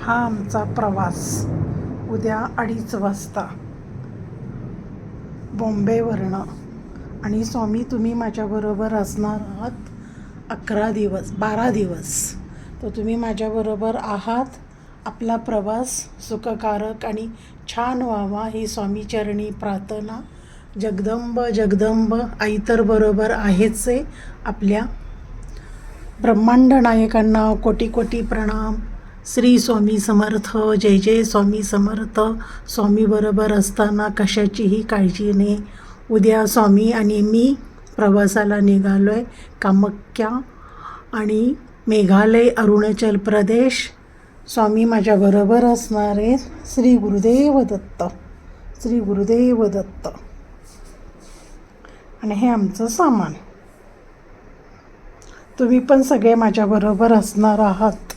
हा आमचा प्रवास उद्या 2:30 वाजता बॉम्बेवरनं. आणि स्वामी तुम्ही माझ्याबरोबर असणार आहात 12 दिवस. तर तुम्ही माझ्याबरोबर आहात. आपला प्रवास सुखकारक आणि छान व्हावा ही स्वामीचरणी प्रार्थना. जगदंब जगदंब आई तर बरोबर आहेच आहे. आपल्या ब्रह्मांड नायकांना कोटी कोटी प्रणाम. श्री स्वामी समर्थ. जय जय स्वामी समर्थ. स्वामी बरोबर असताना कशाचीही काळजी नाही. उद्या स्वामी आणि मी प्रवासाला निघालो आहे. कामाख्या आणि मेघालय, अरुणाचल प्रदेश. स्वामी माझ्याबरोबर असणार आहेत. श्री गुरुदेव दत्त. श्री गुरुदेव दत्त. आणि हे आमचं सामान. तुम्ही पण सगळे माझ्याबरोबर असणार आहात.